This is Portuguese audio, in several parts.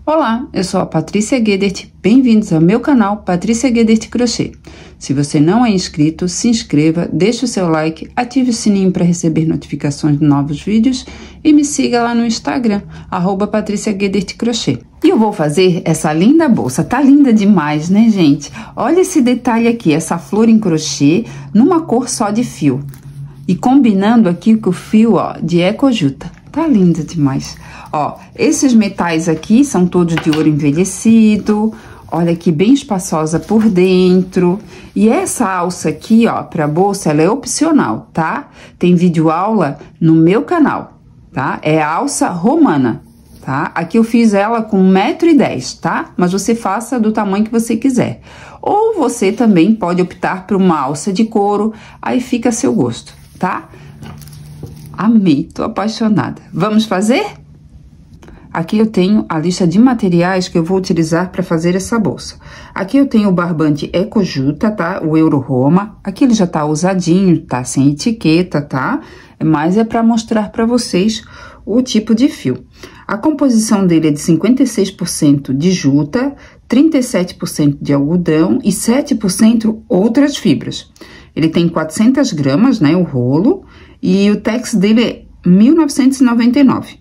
Olá, eu sou a Patrícia Guedert, bem-vindos ao meu canal Patrícia Guedert Crochê. Se você não é inscrito, se inscreva, deixe o seu like, ative o sininho para receber notificações de novos vídeos e me siga lá no Instagram, @Patrícia Guedert Crochê. E eu vou fazer essa linda bolsa, tá linda demais, né, gente? Olha esse detalhe aqui, essa flor em crochê numa cor só de fio. E combinando aqui com o fio, ó, de ecojuta. Tá linda demais. Ó, esses metais aqui são todos de ouro envelhecido. Olha aqui, bem espaçosa por dentro. E essa alça aqui, ó, pra bolsa, ela é opcional, tá? Tem vídeo aula no meu canal, tá? É a alça romana, tá? Aqui eu fiz ela com 1,10 m, tá? Mas você faça do tamanho que você quiser. Ou você também pode optar por uma alça de couro, aí fica a seu gosto, tá? Amei, tô apaixonada. Vamos fazer? Aqui eu tenho a lista de materiais que eu vou utilizar para fazer essa bolsa. Aqui eu tenho o barbante Ecojuta, tá? O Euro Roma. Aqui ele já tá usadinho, tá sem etiqueta, tá? Mas é para mostrar para vocês o tipo de fio. A composição dele é de 56% de juta, 37% de algodão e 7% outras fibras. Ele tem 400 gramas, né, o rolo, e o tex dele é 1999.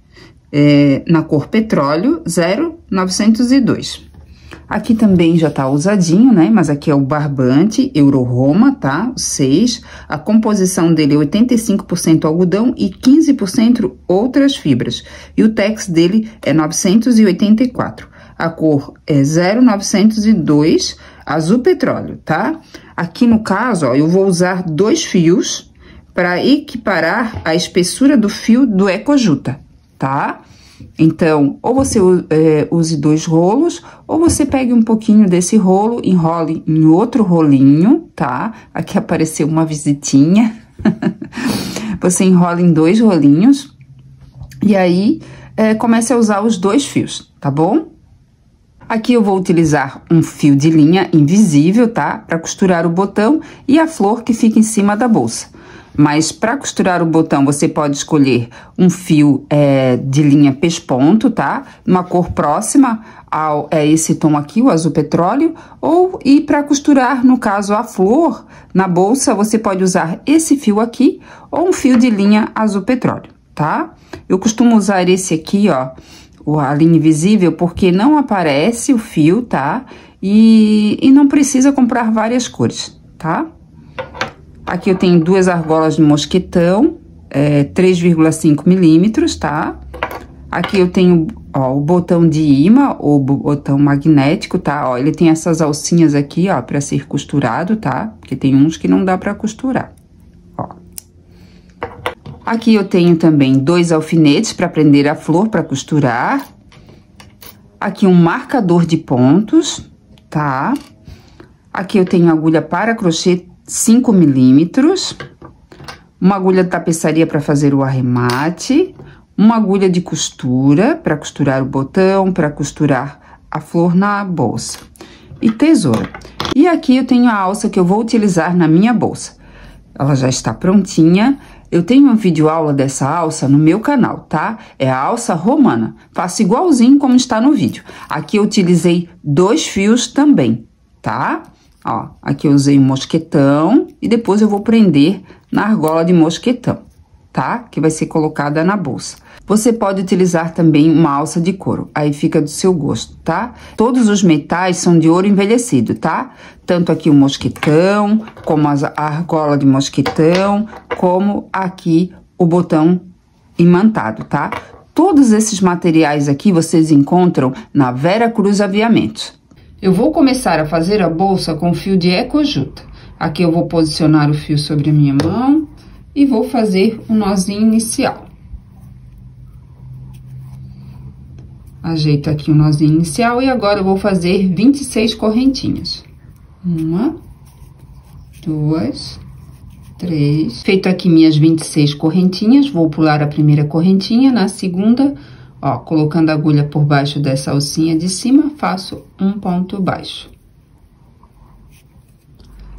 Na cor petróleo, 0,902. Aqui também já tá usadinho, né? Mas aqui é o barbante Euro Roma, tá? 6. A composição dele é 85% algodão e 15% outras fibras. E o tex dele é 984. A cor é 0,902, azul petróleo, tá? Aqui no caso, ó, eu vou usar 2 fios para equiparar a espessura do fio do Ecojuta, tá? Então, ou você use 2 rolos, ou você pegue um pouquinho desse rolo, enrole em outro rolinho, tá? Aqui apareceu uma visitinha. Você enrola em 2 rolinhos e aí comece a usar os 2 fios, tá bom? Aqui eu vou utilizar um fio de linha invisível, tá? Para costurar o botão e a flor que fica em cima da bolsa. Mas para costurar o botão, você pode escolher um fio de linha pesponto, tá? Uma cor próxima a esse tom aqui, o azul petróleo. E para costurar, no caso, a flor na bolsa, você pode usar esse fio aqui ou um fio de linha azul petróleo, tá? Eu costumo usar esse aqui, ó, a linha invisível, porque não aparece o fio, tá? E não precisa comprar várias cores, tá? Aqui eu tenho 2 argolas de mosquetão, 3,5 milímetros, tá? Aqui eu tenho, ó, o botão de imã, ou botão magnético, tá? Ó, ele tem essas alcinhas aqui, ó, pra ser costurado, tá? Porque tem uns que não dá pra costurar, ó. Aqui eu tenho também 2 alfinetes pra prender a flor pra costurar. Aqui um marcador de pontos, tá? Aqui eu tenho agulha para crochê 5 milímetros, uma agulha de tapeçaria para fazer o arremate, uma agulha de costura para costurar o botão, para costurar a flor na bolsa e tesoura. E aqui eu tenho a alça que eu vou utilizar na minha bolsa. Ela já está prontinha. Eu tenho um vídeo aula dessa alça no meu canal, tá? É a alça romana. Faço igualzinho como está no vídeo. Aqui eu utilizei 2 fios também, tá? Ó, aqui eu usei um mosquetão e depois eu vou prender na argola de mosquetão, tá? Que vai ser colocada na bolsa. Você pode utilizar também uma alça de couro, aí fica do seu gosto, tá? Todos os metais são de ouro envelhecido, tá? Tanto aqui o mosquetão, como a argola de mosquetão, como aqui o botão imantado, tá? Todos esses materiais aqui vocês encontram na Vera Cruz Aviamentos. Eu vou começar a fazer a bolsa com fio de Ecojuta. Aqui eu vou posicionar o fio sobre a minha mão e vou fazer um nozinho inicial. Ajeito aqui o nozinho inicial e agora eu vou fazer 26 correntinhas. 1, 2, 3. Feito aqui minhas 26 correntinhas, vou pular a primeira correntinha, na segunda, ó, colocando a agulha por baixo dessa alcinha de cima, faço um ponto baixo.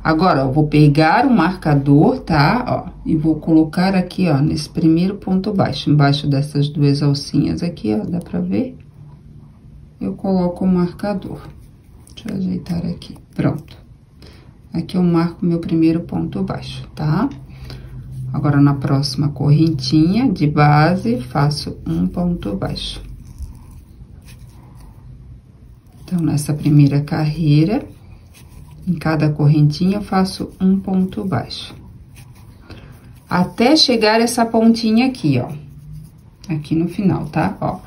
Agora, eu vou pegar o marcador, tá? Ó, e vou colocar aqui, ó, nesse primeiro ponto baixo, embaixo dessas 2 alcinhas aqui, ó, dá pra ver? eu coloco o marcador. Deixa eu ajeitar aqui, pronto. Aqui eu marco meu primeiro ponto baixo, tá? Agora, na próxima correntinha de base, faço um ponto baixo. Então, nessa primeira carreira, em cada correntinha, eu faço um ponto baixo. Até chegar essa pontinha aqui, ó. Aqui no final, tá? Ó.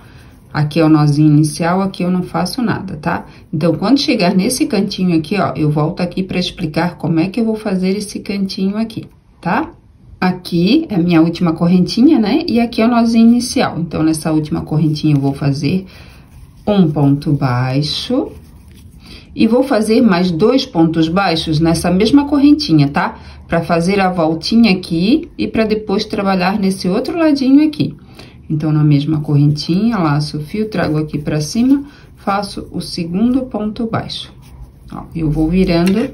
Aqui é o nozinho inicial, aqui eu não faço nada, tá? Então, quando chegar nesse cantinho aqui, ó, eu volto aqui pra explicar como é que eu vou fazer esse cantinho aqui, tá? Aqui é a minha última correntinha, né? E aqui é o nozinho inicial. Então, nessa última correntinha, eu vou fazer um ponto baixo. E vou fazer mais 2 pontos baixos nessa mesma correntinha, tá? Pra fazer a voltinha aqui e pra depois trabalhar nesse outro ladinho aqui. Então, na mesma correntinha, laço o fio, trago aqui pra cima, faço o segundo ponto baixo. Ó, eu vou virando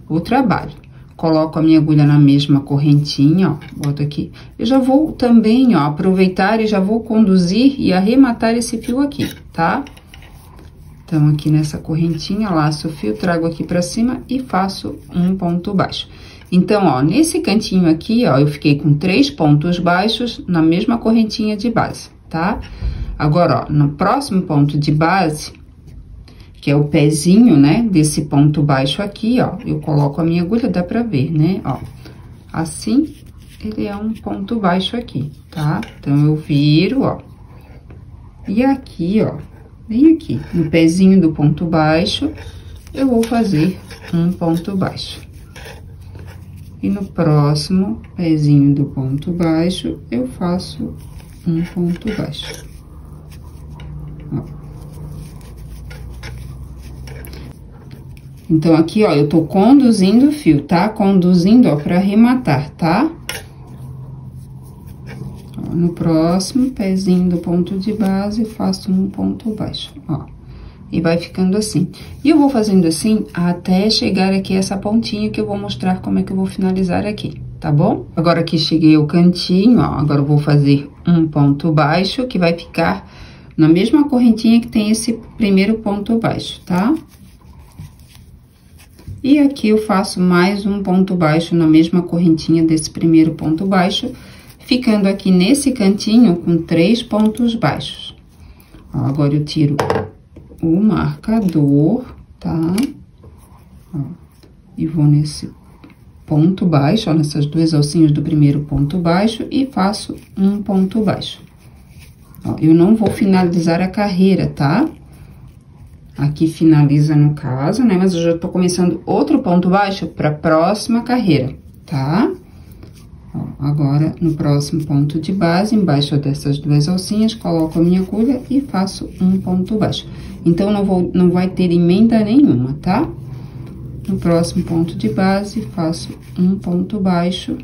o trabalho. Coloco a minha agulha na mesma correntinha, ó, boto aqui. Eu já vou também, ó, aproveitar e já vou conduzir e arrematar esse fio aqui, tá? Então, aqui nessa correntinha, laço o fio, trago aqui pra cima e faço um ponto baixo. Então, ó, nesse cantinho aqui, ó, eu fiquei com 3 pontos baixos na mesma correntinha de base, tá? Agora, ó, no próximo ponto de base, que é o pezinho, né, desse ponto baixo aqui, ó, eu coloco a minha agulha, dá pra ver, né, ó. Assim, ele é um ponto baixo aqui, tá? Então, eu viro, ó. E aqui, ó, bem aqui, no pezinho do ponto baixo, eu vou fazer um ponto baixo. E no próximo pezinho do ponto baixo, eu faço um ponto baixo. Ó. Então, aqui, ó, eu tô conduzindo o fio, tá? Conduzindo, ó, pra arrematar, tá? Ó, no próximo pezinho do ponto de base, faço um ponto baixo, ó. E vai ficando assim. E eu vou fazendo assim até chegar aqui essa pontinha que eu vou mostrar como é que eu vou finalizar aqui, tá bom? Agora aqui cheguei ao cantinho, ó, agora eu vou fazer um ponto baixo que vai ficar na mesma correntinha que tem esse primeiro ponto baixo, tá? E aqui eu faço mais um ponto baixo na mesma correntinha desse primeiro ponto baixo, ficando aqui nesse cantinho com 3 pontos baixos. Ó, agora eu tiro o marcador, tá? Ó, e vou nesse ponto baixo, ó, nessas 2 alcinhas do primeiro ponto baixo e faço um ponto baixo. Ó, eu não vou finalizar a carreira, tá? Aqui finaliza no caso, né? Mas eu já tô começando outro ponto baixo pra próxima carreira, tá? Ó, agora, no próximo ponto de base, embaixo dessas 2 alcinhas, coloco a minha agulha e faço um ponto baixo. Então, não vai ter emenda nenhuma, tá? No próximo ponto de base, faço um ponto baixo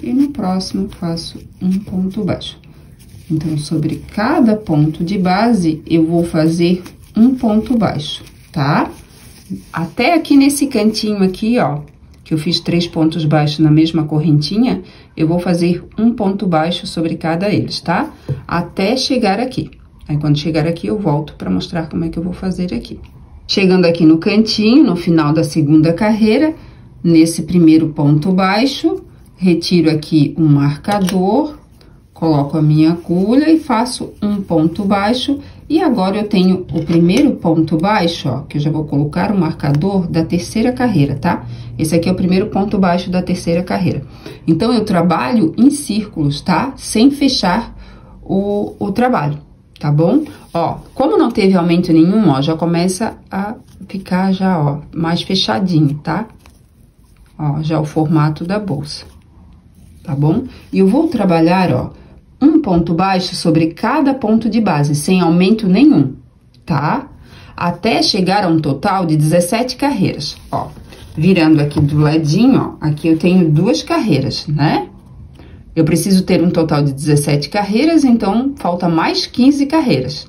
e no próximo faço um ponto baixo. Então, sobre cada ponto de base, eu vou fazer um ponto baixo, tá? Até aqui nesse cantinho aqui, ó, que eu fiz 3 pontos baixos na mesma correntinha, eu vou fazer um ponto baixo sobre cada eles, tá? Até chegar aqui. Aí, quando chegar aqui, eu volto pra mostrar como é que eu vou fazer aqui. Chegando aqui no cantinho, no final da segunda carreira, nesse primeiro ponto baixo, retiro aqui um marcador, coloco a minha agulha e faço um ponto baixo. E agora, eu tenho o primeiro ponto baixo, ó, que eu já vou colocar o marcador da terceira carreira, tá? Esse aqui é o primeiro ponto baixo da terceira carreira. Então, eu trabalho em círculos, tá? Sem fechar o trabalho, tá bom? Ó, como não teve aumento nenhum, ó, já começa a ficar já, ó, mais fechadinho, tá? Ó, já o formato da bolsa, tá bom? E eu vou trabalhar, ó, um ponto baixo sobre cada ponto de base, sem aumento nenhum, tá? Até chegar a um total de 17 carreiras, ó. Virando aqui do ladinho, ó, aqui eu tenho 2 carreiras, né? Eu preciso ter um total de 17 carreiras, então falta mais 15 carreiras.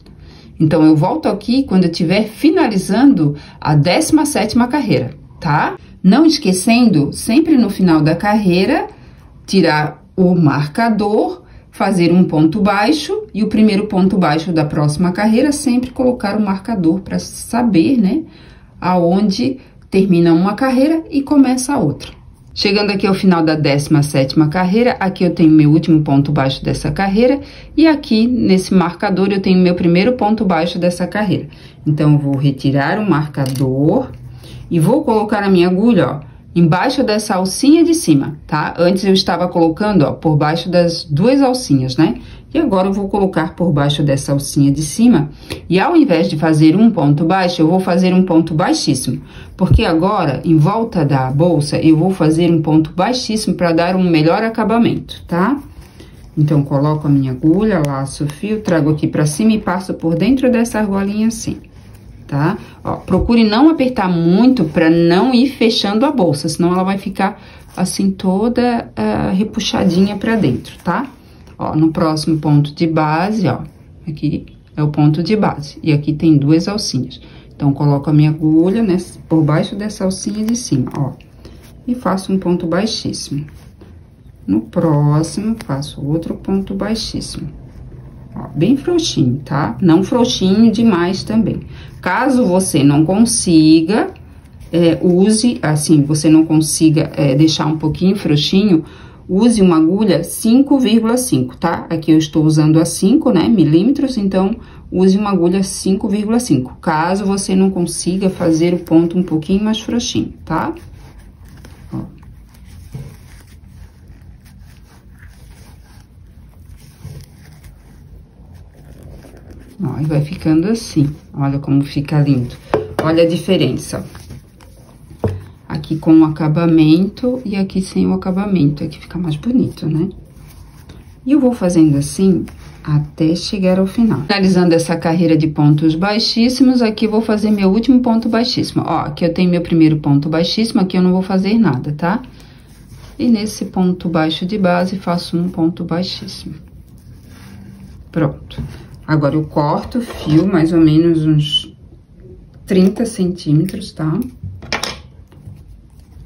Então, eu volto aqui quando eu estiver finalizando a 17ª carreira, tá? Não esquecendo, sempre no final da carreira, tirar o marcador, fazer um ponto baixo e o primeiro ponto baixo da próxima carreira, sempre colocar o marcador para saber, né, aonde termina uma carreira e começa a outra. Chegando aqui ao final da 17ª carreira, aqui eu tenho meu último ponto baixo dessa carreira e aqui nesse marcador eu tenho meu primeiro ponto baixo dessa carreira. Então, eu vou retirar o marcador e vou colocar a minha agulha, ó, embaixo dessa alcinha de cima, tá? Antes eu estava colocando, ó, por baixo das duas alcinhas, né? E agora eu vou colocar por baixo dessa alcinha de cima. E ao invés de fazer um ponto baixo, eu vou fazer um ponto baixíssimo. Porque agora, em volta da bolsa, eu vou fazer um ponto baixíssimo para dar um melhor acabamento, tá? Então, coloco a minha agulha, laço o fio, trago aqui pra cima e passo por dentro dessa argolinha assim, tá? Ó, procure não apertar muito pra não ir fechando a bolsa, senão ela vai ficar assim toda repuxadinha pra dentro, tá? Ó, no próximo ponto de base, ó, aqui é o ponto de base, e aqui tem duas alcinhas. Então, coloco a minha agulha por baixo dessa alcinha de cima, ó, e faço um ponto baixíssimo. No próximo, faço outro ponto baixíssimo. Ó, bem frouxinho, tá? Não frouxinho demais também. Caso você não consiga, use, assim, você não consiga deixar um pouquinho frouxinho, use uma agulha 5,5, tá? Aqui eu estou usando a 5, né, milímetros, então, use uma agulha 5,5. Caso você não consiga fazer o ponto um pouquinho mais frouxinho, tá? Ó. Ó, e vai ficando assim, olha como fica lindo. Olha a diferença. Aqui com o acabamento e aqui sem o acabamento, aqui fica mais bonito, né? E eu vou fazendo assim até chegar ao final. Finalizando essa carreira de pontos baixíssimos, aqui eu vou fazer meu último ponto baixíssimo. Ó, aqui eu tenho meu primeiro ponto baixíssimo, aqui eu não vou fazer nada, tá? E nesse ponto baixo de base, faço um ponto baixíssimo. Pronto. Agora, eu corto o fio, mais ou menos uns 30 centímetros, tá?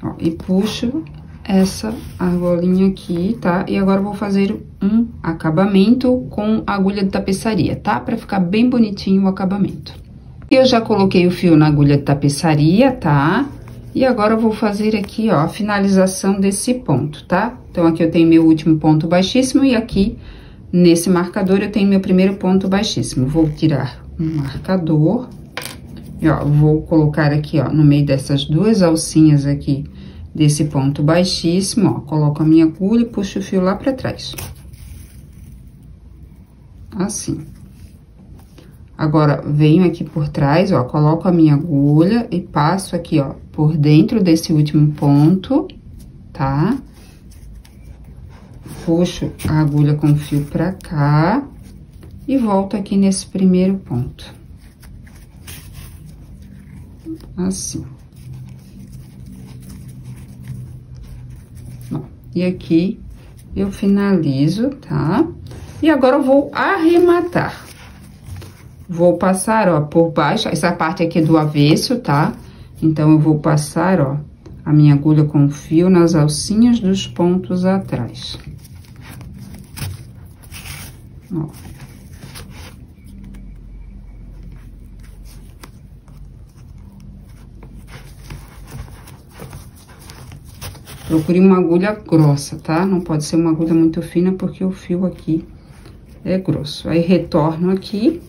Ó, e puxo essa argolinha aqui, tá? E agora eu vou fazer um acabamento com agulha de tapeçaria, tá? Pra ficar bem bonitinho o acabamento. Eu já coloquei o fio na agulha de tapeçaria, tá? E agora eu vou fazer aqui, ó, a finalização desse ponto, tá? Então, aqui eu tenho meu último ponto baixíssimo e aqui, nesse marcador, eu tenho meu primeiro ponto baixíssimo. Vou tirar um marcador e, ó, vou colocar aqui, ó, no meio dessas duas alcinhas aqui, desse ponto baixíssimo, ó, coloco a minha agulha e puxo o fio lá pra trás. Assim. Agora, venho aqui por trás, ó, coloco a minha agulha e passo aqui, ó, por dentro desse último ponto, tá? Puxo a agulha com o fio pra cá e volto aqui nesse primeiro ponto. Assim. Ó, e aqui eu finalizo, tá? E agora eu vou arrematar. Vou passar, ó, por baixo, essa parte aqui é do avesso, tá? Então, eu vou passar, ó, a minha agulha com fio nas alcinhas dos pontos atrás. Ó. Procure uma agulha grossa, tá? Não pode ser uma agulha muito fina, porque o fio aqui é grosso. Aí, retorno aqui.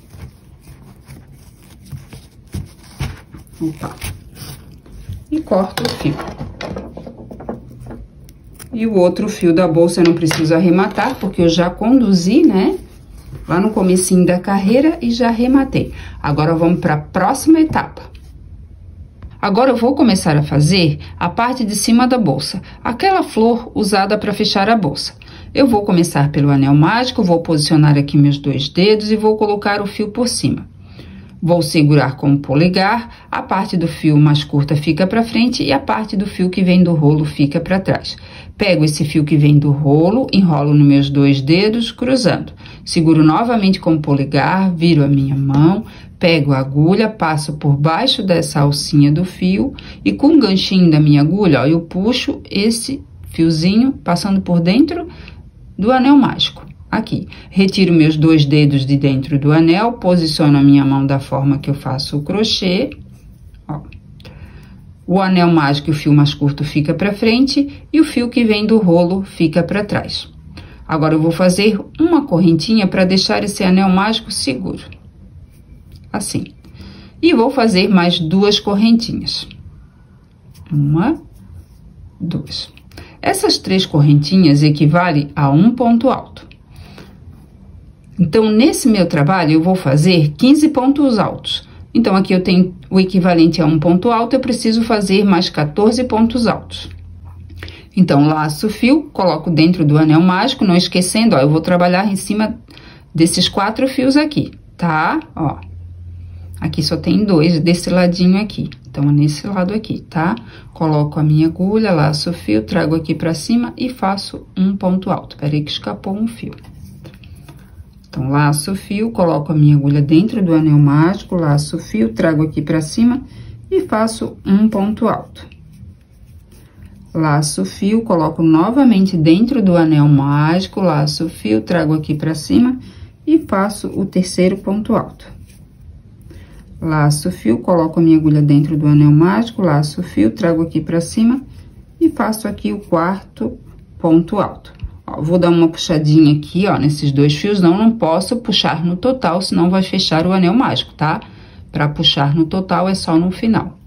Opa. E corto o fio. E o outro fio da bolsa eu não preciso arrematar, porque eu já conduzi, né? Lá no comecinho da carreira e já arrematei. Agora, vamos para a próxima etapa. Agora, eu vou começar a fazer a parte de cima da bolsa. Aquela flor usada para fechar a bolsa. Eu vou começar pelo anel mágico, vou posicionar aqui meus dois dedos e vou colocar o fio por cima. Vou segurar com o polegar, a parte do fio mais curta fica para frente e a parte do fio que vem do rolo fica para trás. Pego esse fio que vem do rolo, enrolo nos meus dois dedos, cruzando. Seguro novamente com o polegar, viro a minha mão, pego a agulha, passo por baixo dessa alcinha do fio e com o ganchinho da minha agulha, ó, eu puxo esse fiozinho passando por dentro do anel mágico. aqui. Retiro meus 2 dedos de dentro do anel, posiciono a minha mão da forma que eu faço o crochê, ó. O anel mágico e o fio mais curto fica pra frente e o fio que vem do rolo fica pra trás. Agora, eu vou fazer uma correntinha para deixar esse anel mágico seguro. Assim. E vou fazer mais 2 correntinhas. 1, 2. Essas 3 correntinhas equivalem a um ponto alto. Então, nesse meu trabalho, eu vou fazer 15 pontos altos. Então, aqui eu tenho o equivalente a um ponto alto, eu preciso fazer mais 14 pontos altos. Então, laço o fio, coloco dentro do anel mágico, não esquecendo, ó, eu vou trabalhar em cima desses 4 fios aqui, tá? Ó, aqui só tem 2 desse ladinho aqui, então, é nesse lado aqui, tá? Coloco a minha agulha, laço o fio, trago aqui pra cima e faço um ponto alto. Peraí que escapou um fio. Então, laço o fio, coloco a minha agulha dentro do anel mágico, laço o fio, trago aqui pra cima e faço um ponto alto. Laço o fio, coloco novamente dentro do anel mágico, laço o fio, trago aqui pra cima e faço o terceiro ponto alto. Laço o fio, coloco a minha agulha dentro do anel mágico, laço o fio, trago aqui pra cima e faço aqui o 4º ponto alto. Ó, vou dar uma puxadinha aqui, ó, nesses 2 fios, não posso puxar no total, senão vai fechar o anel mágico, tá? Pra puxar no total é só no final.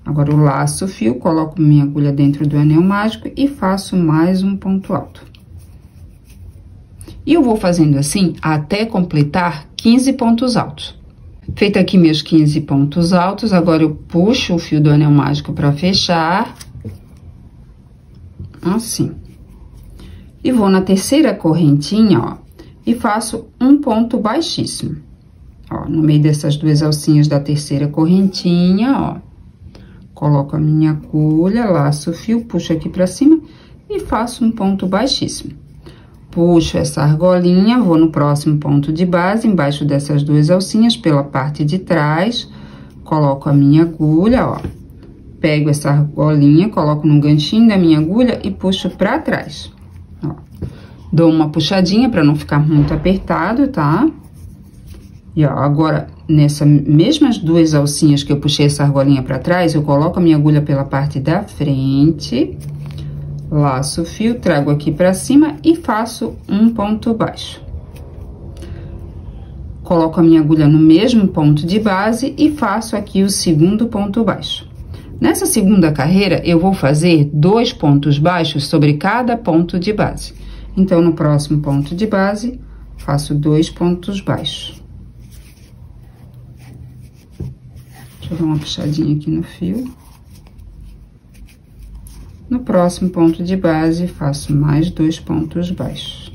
Agora, eu laço o fio, coloco minha agulha dentro do anel mágico e faço mais um ponto alto. E eu vou fazendo assim até completar 15 pontos altos. Feito aqui meus 15 pontos altos, agora eu puxo o fio do anel mágico pra fechar. Assim. E vou na terceira correntinha, ó, e faço um ponto baixíssimo. Ó, no meio dessas 2 alcinhas da terceira correntinha, ó. Coloco a minha agulha, laço o fio, puxo aqui pra cima e faço um ponto baixíssimo. Puxo essa argolinha, vou no próximo ponto de base, embaixo dessas 2 alcinhas, pela parte de trás, coloco a minha agulha, ó. Pego essa argolinha, coloco no ganchinho da minha agulha e puxo pra trás. Ó. Dou uma puxadinha pra não ficar muito apertado, tá? E, ó, agora, nessas mesmas 2 alcinhas que eu puxei essa argolinha pra trás, eu coloco a minha agulha pela parte da frente, laço o fio, trago aqui pra cima e faço um ponto baixo. Coloco a minha agulha no mesmo ponto de base e faço aqui o 2º ponto baixo. Nessa segunda carreira, eu vou fazer 2 pontos baixos sobre cada ponto de base. Então, no próximo ponto de base, faço 2 pontos baixos. Deixa eu dar uma puxadinha aqui no fio. No próximo ponto de base, faço mais 2 pontos baixos.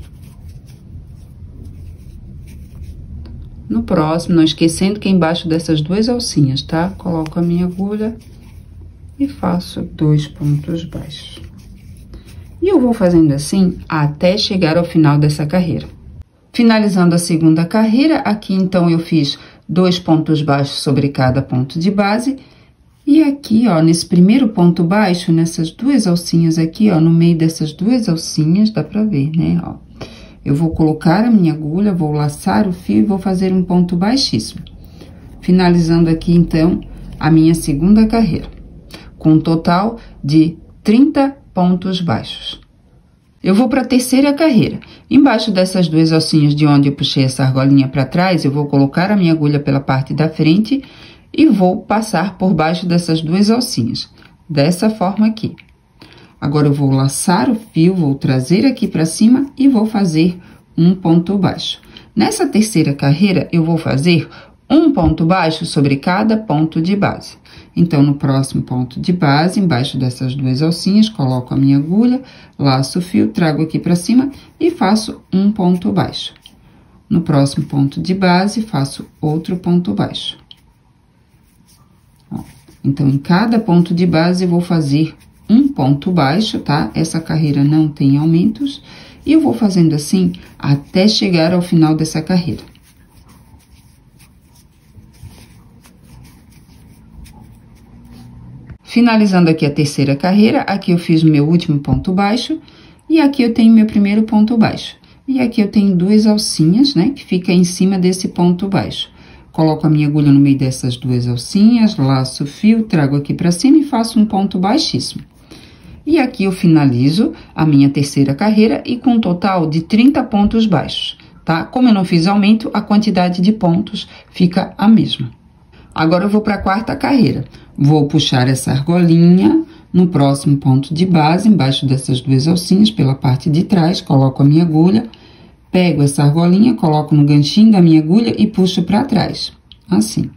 No próximo, não esquecendo que embaixo dessas 2 alcinhas, tá? Coloco a minha agulha e faço 2 pontos baixos. E eu vou fazendo assim até chegar ao final dessa carreira. Finalizando a segunda carreira, aqui então eu fiz 2 pontos baixos sobre cada ponto de base. E aqui, ó, nesse primeiro ponto baixo, nessas 2 alcinhas aqui, ó, no meio dessas 2 alcinhas, dá pra ver, né, ó. Eu vou colocar a minha agulha, vou laçar o fio e vou fazer um ponto baixíssimo. Finalizando aqui, então, a minha segunda carreira, com um total de 30 pontos baixos. Eu vou para a terceira carreira. Embaixo dessas 2 alcinhas de onde eu puxei essa argolinha para trás, eu vou colocar a minha agulha pela parte da frente e vou passar por baixo dessas 2 alcinhas, dessa forma aqui. Agora, eu vou laçar o fio, vou trazer aqui para cima e vou fazer um ponto baixo. Nessa terceira carreira, eu vou fazer um ponto baixo sobre cada ponto de base. Então, no próximo ponto de base, embaixo dessas 2 alcinhas, coloco a minha agulha, laço o fio, trago aqui para cima e faço um ponto baixo. No próximo ponto de base, faço outro ponto baixo. Ó, então, em cada ponto de base, eu vou fazer um ponto baixo, tá? Essa carreira não tem aumentos, e eu vou fazendo assim até chegar ao final dessa carreira. Finalizando aqui a terceira carreira, aqui eu fiz o meu último ponto baixo, e aqui eu tenho meu primeiro ponto baixo. E aqui eu tenho duas alcinhas, né, que fica em cima desse ponto baixo. Coloco a minha agulha no meio dessas duas alcinhas, laço o fio, trago aqui pra cima e faço um ponto baixíssimo. E aqui eu finalizo a minha terceira carreira e com um total de 30 pontos baixos, tá? Como eu não fiz aumento, a quantidade de pontos fica a mesma. Agora eu vou para a quarta carreira. Vou puxar essa argolinha no próximo ponto de base, embaixo dessas duas alcinhas, pela parte de trás, coloco a minha agulha, pego essa argolinha, coloco no ganchinho da minha agulha e puxo para trás, assim.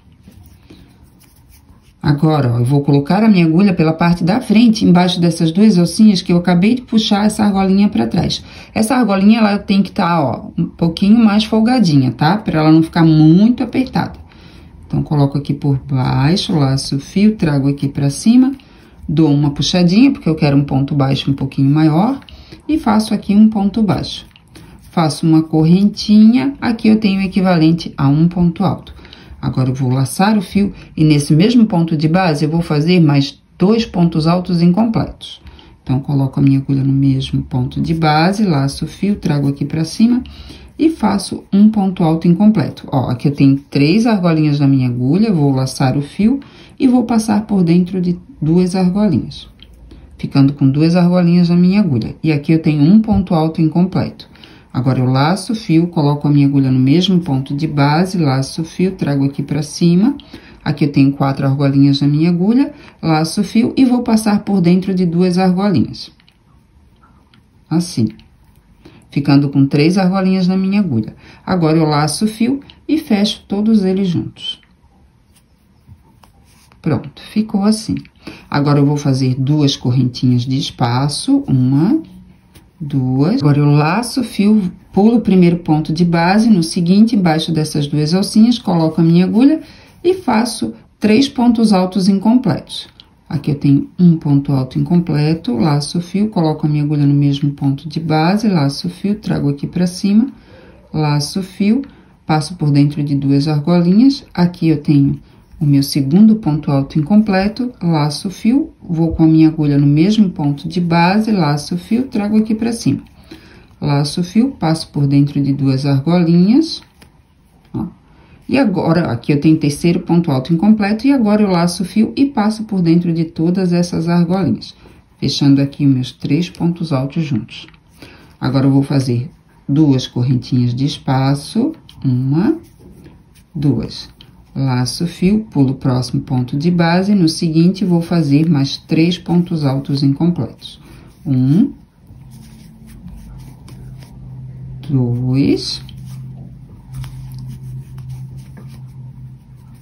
Agora, ó, eu vou colocar a minha agulha pela parte da frente, embaixo dessas duas alcinhas que eu acabei de puxar essa argolinha para trás. Essa argolinha, ela tem que estar, ó, um pouquinho mais folgadinha, tá? Para ela não ficar muito apertada. Então, coloco aqui por baixo, laço o fio, trago aqui pra cima, dou uma puxadinha, porque eu quero um ponto baixo um pouquinho maior, e faço aqui um ponto baixo. Faço uma correntinha, aqui eu tenho o equivalente a um ponto alto. Agora, eu vou laçar o fio, e nesse mesmo ponto de base, eu vou fazer mais 2 pontos altos incompletos. Então, coloco a minha agulha no mesmo ponto de base, laço o fio, trago aqui pra cima, e faço um ponto alto incompleto. Ó, aqui eu tenho 3 argolinhas na minha agulha, vou laçar o fio e vou passar por dentro de 2 argolinhas, ficando com 2 argolinhas na minha agulha. E aqui eu tenho um ponto alto incompleto. Agora, eu laço o fio, coloco a minha agulha no mesmo ponto de base, laço o fio, trago aqui pra cima. Aqui eu tenho 4 argolinhas na minha agulha, laço o fio e vou passar por dentro de 2 argolinhas. Assim. Ficando com 3 argolinhas na minha agulha. Agora, eu laço o fio e fecho todos eles juntos. Pronto, ficou assim. Agora, eu vou fazer 2 correntinhas de espaço, 1, 2. Agora, eu laço o fio, pulo o primeiro ponto de base, no seguinte, embaixo dessas 2 alcinhas, coloco a minha agulha e faço 3 pontos altos incompletos. Aqui eu tenho um ponto alto incompleto, laço o fio, coloco a minha agulha no mesmo ponto de base, laço o fio, trago aqui pra cima, laço o fio, passo por dentro de 2 argolinhas, aqui eu tenho o meu segundo ponto alto incompleto, laço o fio, vou com a minha agulha no mesmo ponto de base, laço o fio, trago aqui pra cima. Laço o fio, passo por dentro de 2 argolinhas, ó. E agora, aqui eu tenho terceiro ponto alto incompleto, e agora eu laço o fio e passo por dentro de todas essas argolinhas, fechando aqui meus 3 pontos altos juntos. Agora, eu vou fazer 2 correntinhas de espaço, 1, 2. Laço o fio, pulo o próximo ponto de base, no seguinte, vou fazer mais 3 pontos altos incompletos. 1, 2,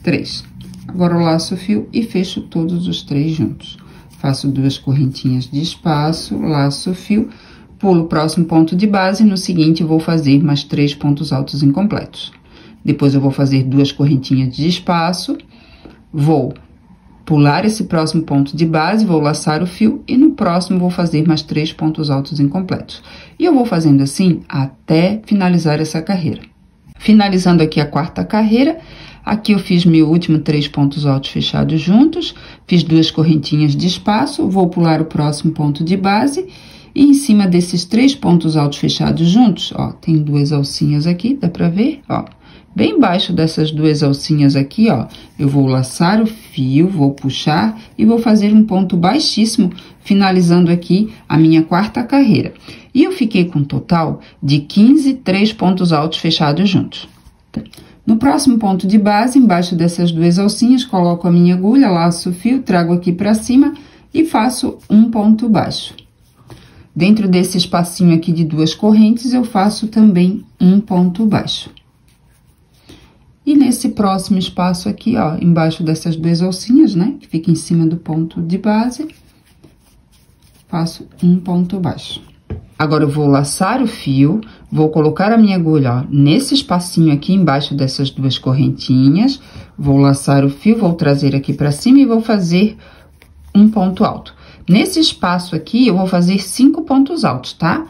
3. Agora, eu laço o fio e fecho todos os 3 juntos. Faço 2 correntinhas de espaço, laço o fio, pulo o próximo ponto de base, no seguinte, vou fazer mais 3 pontos altos incompletos. Depois, eu vou fazer 2 correntinhas de espaço, vou pular esse próximo ponto de base, vou laçar o fio e no próximo vou fazer mais 3 pontos altos incompletos. E eu vou fazendo assim até finalizar essa carreira. Finalizando aqui a quarta carreira, aqui eu fiz meu último 3 pontos altos fechados juntos, fiz 2 correntinhas de espaço, vou pular o próximo ponto de base e em cima desses 3 pontos altos fechados juntos, ó, tem 2 alcinhas aqui, dá pra ver, ó. Bem embaixo dessas 2 alcinhas aqui, ó, eu vou laçar o fio, vou puxar e vou fazer um ponto baixíssimo, finalizando aqui a minha quarta carreira. E eu fiquei com um total de 15 3 pontos altos fechados juntos. No próximo ponto de base, embaixo dessas 2 alcinhas, coloco a minha agulha, laço o fio, trago aqui pra cima e faço um ponto baixo. Dentro desse espacinho aqui de 2 correntes, eu faço também um ponto baixo. E nesse próximo espaço aqui, ó, embaixo dessas 2 alcinhas, né, que fica em cima do ponto de base, faço um ponto baixo. Agora, eu vou laçar o fio, vou colocar a minha agulha, ó, nesse espacinho aqui embaixo dessas 2 correntinhas, vou laçar o fio, vou trazer aqui pra cima e vou fazer um ponto alto. Nesse espaço aqui, eu vou fazer 5 pontos altos, tá?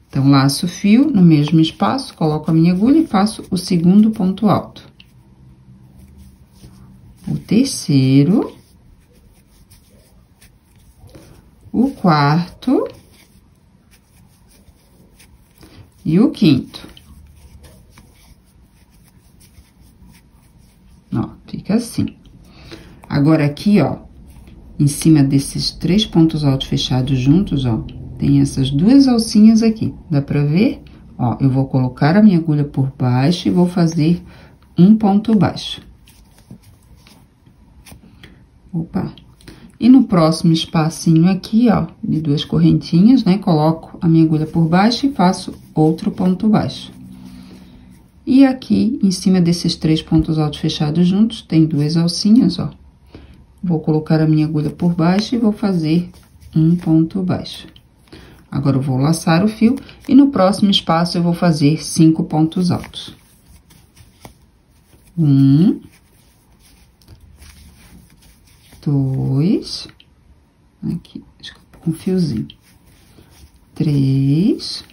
Então, laço o fio no mesmo espaço, coloco a minha agulha e faço o segundo ponto alto. O terceiro, o quarto E o quinto. Ó, fica assim. Agora, aqui, ó, em cima desses 3 pontos altos fechados juntos, ó, tem essas 2 alcinhas aqui. Dá pra ver? Ó, eu vou colocar a minha agulha por baixo e vou fazer um ponto baixo. Opa! E no próximo espacinho aqui, ó, de 2 correntinhas, né, coloco a minha agulha por baixo e faço outro ponto baixo. E aqui, em cima desses 3 pontos altos fechados juntos, tem 2 alcinhas, ó. Vou colocar a minha agulha por baixo e vou fazer um ponto baixo. Agora, eu vou laçar o fio e no próximo espaço eu vou fazer 5 pontos altos. 1, 2, aqui, com um fiozinho. 3,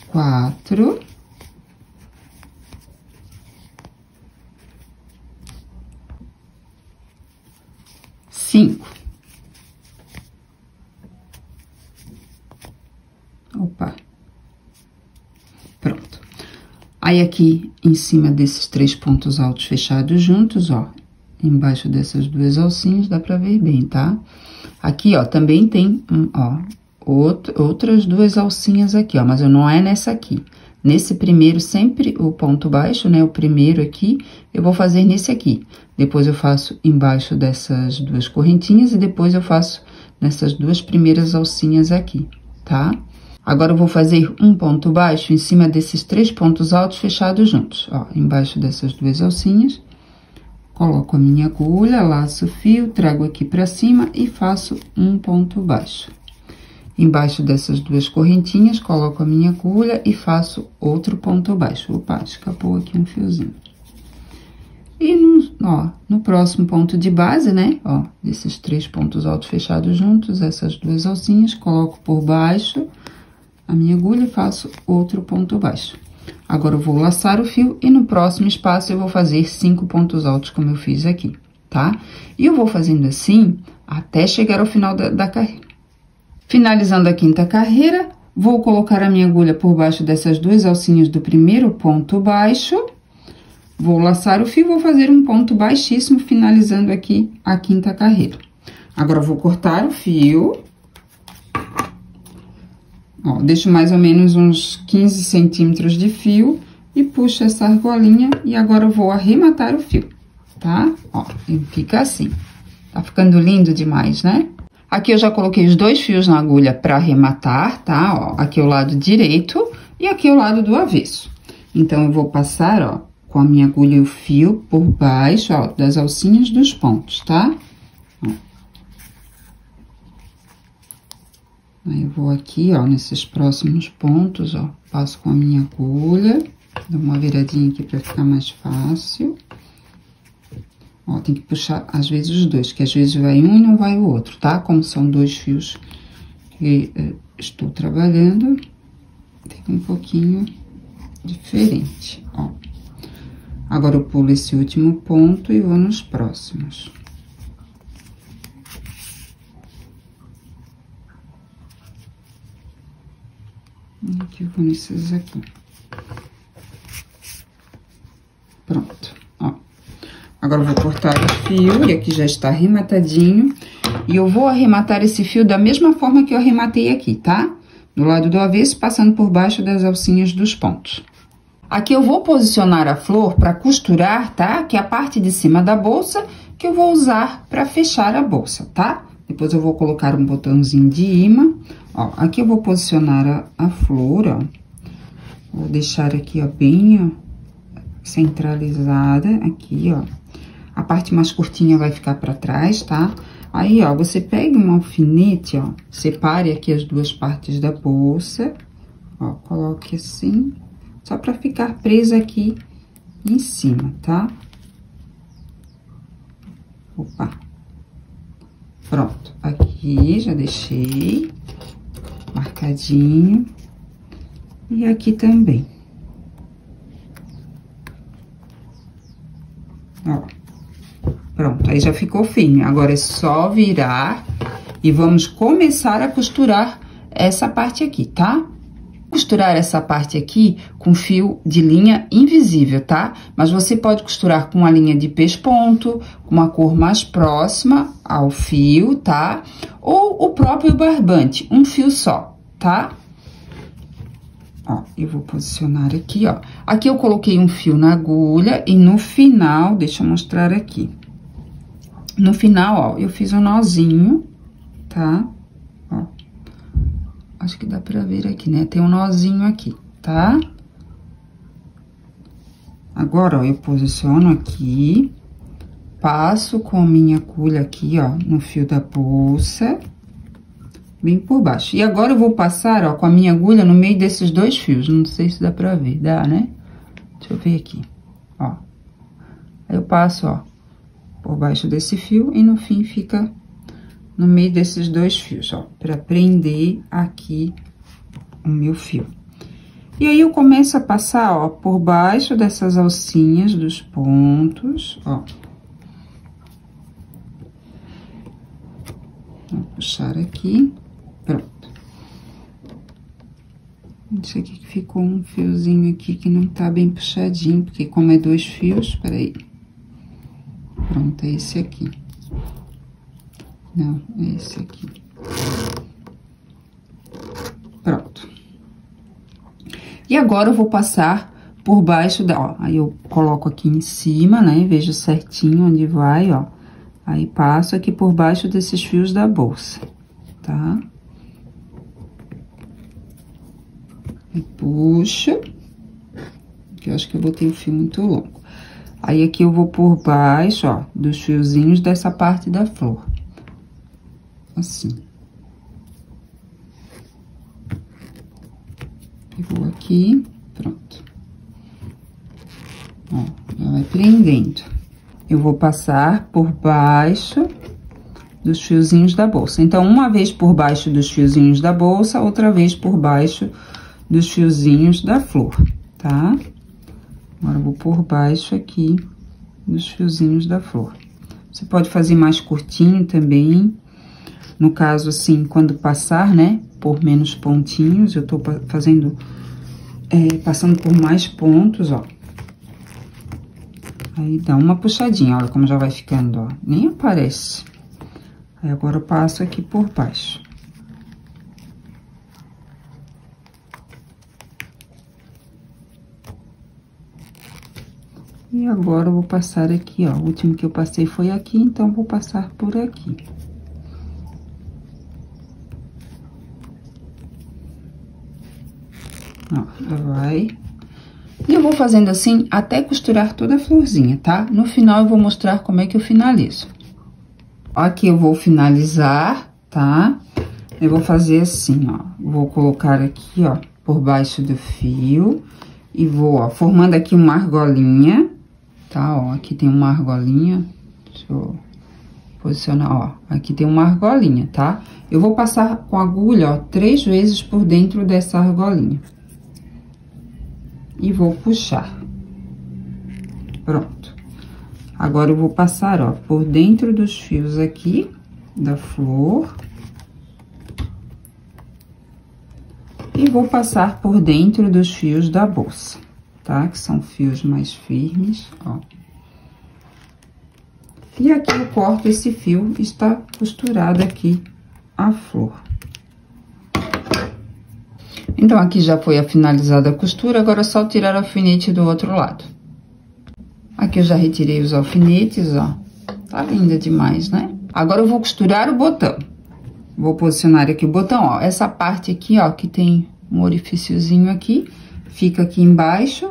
4, 5. Opa. Pronto. Aí, aqui, em cima desses 3 pontos altos fechados juntos, ó, embaixo dessas 2 alcinhas, dá pra ver bem, tá? Aqui, ó, também tem, ó, outras 2 alcinhas aqui, ó, mas não é nessa aqui. Nesse primeiro, sempre o ponto baixo, né, o primeiro aqui, eu vou fazer nesse aqui. Depois, eu faço embaixo dessas 2 correntinhas e depois eu faço nessas 2 primeiras alcinhas aqui, tá? Agora, eu vou fazer um ponto baixo em cima desses 3 pontos altos fechados juntos, ó, embaixo dessas 2 alcinhas. Coloco a minha agulha, laço o fio, trago aqui pra cima e faço um ponto baixo. Embaixo dessas 2 correntinhas, coloco a minha agulha e faço outro ponto baixo. Opa, escapou aqui um fiozinho. E no próximo ponto de base, né, ó, desses 3 pontos altos fechados juntos, essas 2 alcinhas, coloco por baixo a minha agulha e faço outro ponto baixo. Agora, eu vou laçar o fio e no próximo espaço eu vou fazer 5 pontos altos, como eu fiz aqui, tá? E eu vou fazendo assim até chegar ao final da carreira. Finalizando a 5ª carreira, vou colocar a minha agulha por baixo dessas 2 alcinhas do primeiro ponto baixo. Vou laçar o fio e vou fazer um ponto baixíssimo, finalizando aqui a 5ª carreira. Agora, eu vou cortar o fio. Ó, deixo mais ou menos uns 15 centímetros de fio e puxo essa argolinha e agora eu vou arrematar o fio, tá? Ó, e fica assim. Tá ficando lindo demais, né? Aqui eu já coloquei os 2 fios na agulha pra arrematar, tá? Ó, aqui é o lado direito e aqui é o lado do avesso. Então, eu vou passar, ó, com a minha agulha e o fio por baixo, ó, das alcinhas dos pontos, tá? Ó. Aí, eu vou aqui, ó, nesses próximos pontos, ó, passo com a minha agulha, dou uma viradinha aqui pra ficar mais fácil. Ó, tem que puxar, às vezes, os 2, que às vezes vai um e não vai o outro, tá? Como são 2 fios que estou trabalhando, tem um pouquinho diferente, ó. Agora, eu pulo esse último ponto e vou nos próximos. Aqui eu vou nesses aqui. Pronto, ó. Agora, eu vou cortar o fio, e aqui já está arrematadinho. E eu vou arrematar esse fio da mesma forma que eu arrematei aqui, tá? Do lado do avesso, passando por baixo das alcinhas dos pontos. Aqui eu vou posicionar a flor para costurar, tá? Que é a parte de cima da bolsa, que eu vou usar para fechar a bolsa, tá? Depois eu vou colocar um botãozinho de imã. Ó, aqui eu vou posicionar a flor, ó. Vou deixar aqui, ó, bem, ó, centralizada, aqui, ó. A parte mais curtinha vai ficar pra trás, tá? Aí, ó, você pega um alfinete, ó, separe aqui as 2 partes da bolsa, ó, coloque assim, só pra ficar presa aqui em cima, tá? Opa. Pronto, aqui já deixei marcadinho. E aqui também. Ó. Pronto, aí já ficou firme. Agora, é só virar e vamos começar a costurar essa parte aqui, tá? Costurar essa parte aqui com fio de linha invisível, tá? Mas você pode costurar com uma linha de pesponto, com uma cor mais próxima ao fio, tá? Ou o próprio barbante, um fio só, tá? Ó, eu vou posicionar aqui, ó. Aqui eu coloquei um fio na agulha e no final, deixa eu mostrar aqui. No final, ó, eu fiz um nozinho, tá? Ó. Acho que dá pra ver aqui, né? Tem um nozinho aqui, tá? Agora, ó, eu posiciono aqui, passo com a minha agulha aqui, ó, no fio da bolsa, bem por baixo. E agora eu vou passar, ó, com a minha agulha no meio desses dois fios. Não sei se dá pra ver, dá, né? Deixa eu ver aqui, ó. Aí eu passo, ó, por baixo desse fio e no fim fica no meio desses dois fios, ó, pra prender aqui o meu fio. E aí, eu começo a passar, ó, por baixo dessas alcinhas dos pontos, ó. Vou puxar aqui, pronto. Isso aqui que ficou um fiozinho aqui que não tá bem puxadinho, porque como é dois fios, peraí. Pronto, é esse aqui. Não, é esse aqui. Pronto. E agora eu vou passar por baixo da, ó, aí eu coloco aqui em cima, né, vejo certinho onde vai, ó. Aí passo aqui por baixo desses fios da bolsa, tá? E puxo, que eu acho que eu botei o fio muito longo. Aí aqui eu vou por baixo, ó, dos fiozinhos dessa parte da flor. Assim. Pegou aqui, pronto. Ó, já vai prendendo. Eu vou passar por baixo dos fiozinhos da bolsa. Então, uma vez por baixo dos fiozinhos da bolsa, outra vez por baixo dos fiozinhos da flor, tá? Agora, eu vou por baixo aqui dos fiozinhos da flor. Você pode fazer mais curtinho também. No caso, assim, quando passar, né, por menos pontinhos, eu tô fazendo, passando por mais pontos, ó. Aí, dá uma puxadinha, olha como já vai ficando, ó, nem aparece. Aí, agora eu passo aqui por baixo. E agora, eu vou passar aqui, ó, o último que eu passei foi aqui, então, vou passar por aqui. Ó, já vai. E eu vou fazendo assim até costurar toda a florzinha, tá? No final, eu vou mostrar como é que eu finalizo. Aqui eu vou finalizar, tá? Eu vou fazer assim, ó. Vou colocar aqui, ó, por baixo do fio. E vou, ó, formando aqui uma argolinha, tá? Ó, aqui tem uma argolinha. Deixa eu posicionar, ó. Aqui tem uma argolinha, tá? Eu vou passar com a agulha, ó, 3 vezes por dentro dessa argolinha. E vou puxar. Pronto. Agora, eu vou passar, ó, por dentro dos fios aqui da flor. E vou passar por dentro dos fios da bolsa, tá? Que são fios mais firmes, ó. E aqui eu corto esse fio, está costurada aqui a flor. Então, aqui já foi finalizada a costura, agora é só tirar o alfinete do outro lado. Aqui eu já retirei os alfinetes, ó. Tá linda demais, né? Agora eu vou costurar o botão. Vou posicionar aqui o botão, ó. Essa parte aqui, ó, que tem um orifíciozinho aqui, fica aqui embaixo.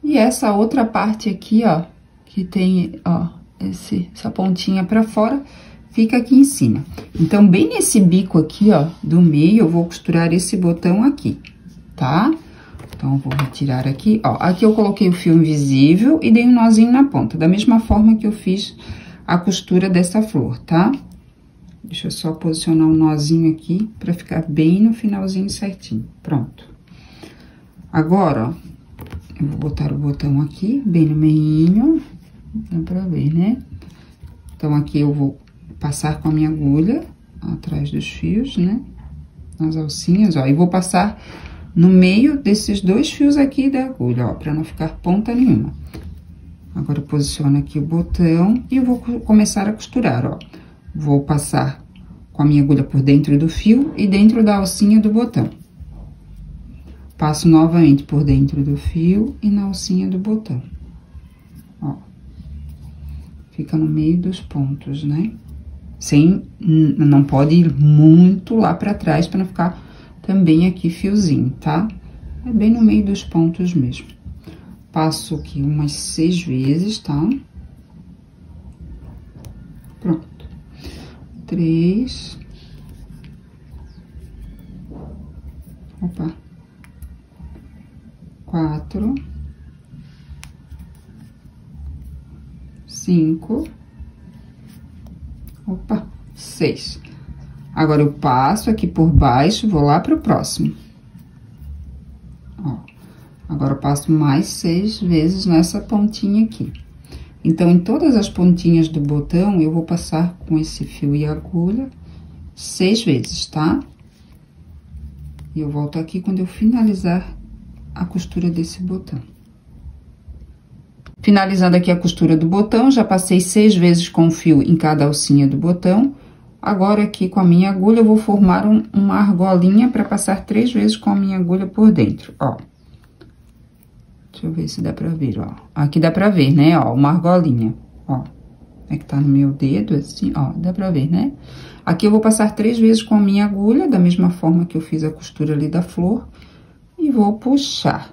E essa outra parte aqui, ó, que tem, ó, essa pontinha pra fora, fica aqui em cima. Então, bem nesse bico aqui, ó, do meio, eu vou costurar esse botão aqui, tá? Então, eu vou retirar aqui, ó. Aqui eu coloquei o fio invisível e dei um nozinho na ponta, da mesma forma que eu fiz a costura dessa flor, tá? Deixa eu só posicionar um nozinho aqui pra ficar bem no finalzinho certinho. Pronto. Agora, ó, eu vou botar o botão aqui, bem no meinho, dá pra ver, né? Então, aqui eu vou passar com a minha agulha atrás dos fios, né? nas alcinhas, ó. E vou passar no meio desses dois fios aqui da agulha, ó, pra não ficar ponta nenhuma. Agora, eu posiciono aqui o botão e eu vou começar a costurar, ó. Vou passar com a minha agulha por dentro do fio e dentro da alcinha do botão. Passo novamente por dentro do fio e na alcinha do botão. Ó. Fica no meio dos pontos, né? Não pode ir muito lá pra trás pra não ficar também aqui fiozinho, tá? É bem no meio dos pontos mesmo. Passo aqui umas 6 vezes, tá? Pronto. 3. Opa. 4. 5. Opa, 6. Agora, eu passo aqui por baixo, vou lá pro próximo. Ó, agora, eu passo mais 6 vezes nessa pontinha aqui. Então, em todas as pontinhas do botão, eu vou passar com esse fio e agulha 6 vezes, tá? E eu volto aqui quando eu finalizar a costura desse botão. Finalizando aqui a costura do botão, já passei 6 vezes com o fio em cada alcinha do botão. Agora, aqui com a minha agulha, eu vou formar uma argolinha para passar 3 vezes com a minha agulha por dentro, ó. Deixa eu ver se dá pra ver, ó. Aqui dá pra ver, né, ó, uma argolinha, ó. É que tá no meu dedo, assim, ó, dá pra ver, né? Aqui eu vou passar 3 vezes com a minha agulha, da mesma forma que eu fiz a costura ali da flor, e vou puxar.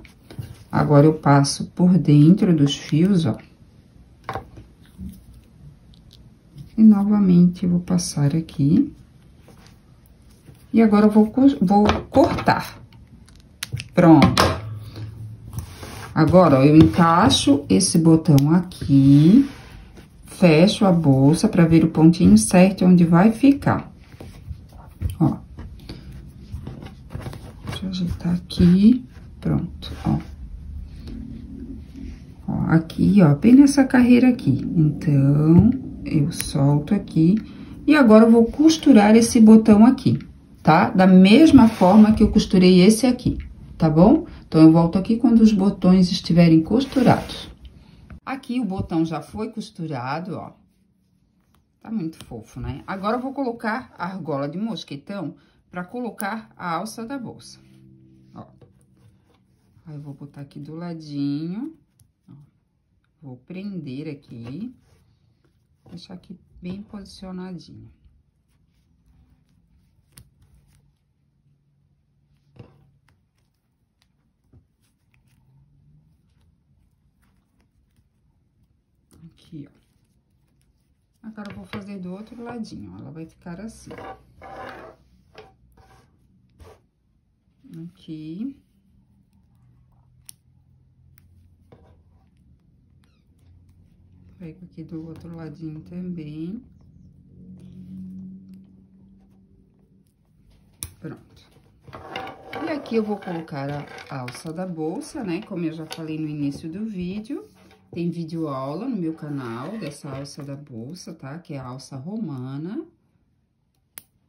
Agora, eu passo por dentro dos fios, ó. E, novamente, eu vou passar aqui. E agora, eu vou cortar. Pronto. Agora, ó, eu encaixo esse botão aqui, fecho a bolsa pra ver o pontinho certo onde vai ficar. Ó. Deixa eu ajeitar aqui. Pronto, ó. Ó, aqui, ó, bem nessa carreira aqui. Então, eu solto aqui. E agora, eu vou costurar esse botão aqui, tá? Da mesma forma que eu costurei esse aqui, tá bom? Então, eu volto aqui quando os botões estiverem costurados. Aqui, o botão já foi costurado, ó. Tá muito fofo, né? Agora, eu vou colocar a argola de mosquetão pra colocar a alça da bolsa. Ó. Aí, eu vou botar aqui do ladinho. Ó. Vou prender aqui. Deixar aqui bem posicionadinho. Aqui, ó. Agora, eu vou fazer do outro ladinho, ó. Ela vai ficar assim. Aqui. Pego aqui do outro ladinho também. Pronto. E aqui, eu vou colocar a alça da bolsa, né? Como eu já falei no início do vídeo. Tem vídeo aula no meu canal dessa alça da bolsa, tá? Que é a alça romana.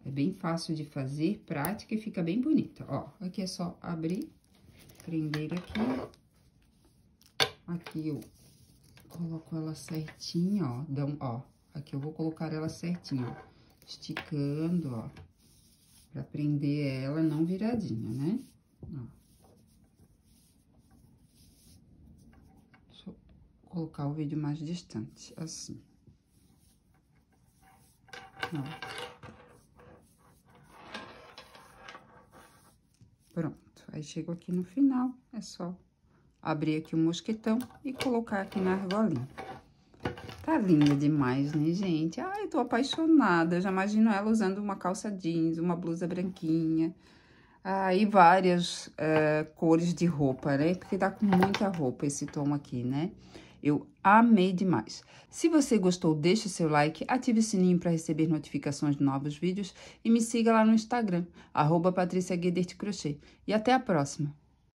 É bem fácil de fazer, prática e fica bem bonita. Ó, aqui é só abrir, prender aqui. Aqui eu coloco ela certinha, ó. Ó, aqui eu vou colocar ela certinha, ó. Esticando, ó. Pra prender ela não viradinha, né? Ó. Colocar o vídeo mais distante, assim. Ó. Pronto. Aí, chego aqui no final, é só abrir aqui o mosquetão e colocar aqui na argolinha. Tá linda demais, né, gente? Ai, tô apaixonada. Eu já imagino ela usando uma calça jeans, uma blusa branquinha. E várias cores de roupa, né? Porque tá com muita roupa esse tom aqui, né? Eu amei demais. Se você gostou, deixe seu like, ative o sininho para receber notificações de novos vídeos e me siga lá no Instagram, @PatriciaGuedes Crochê. E até a próxima!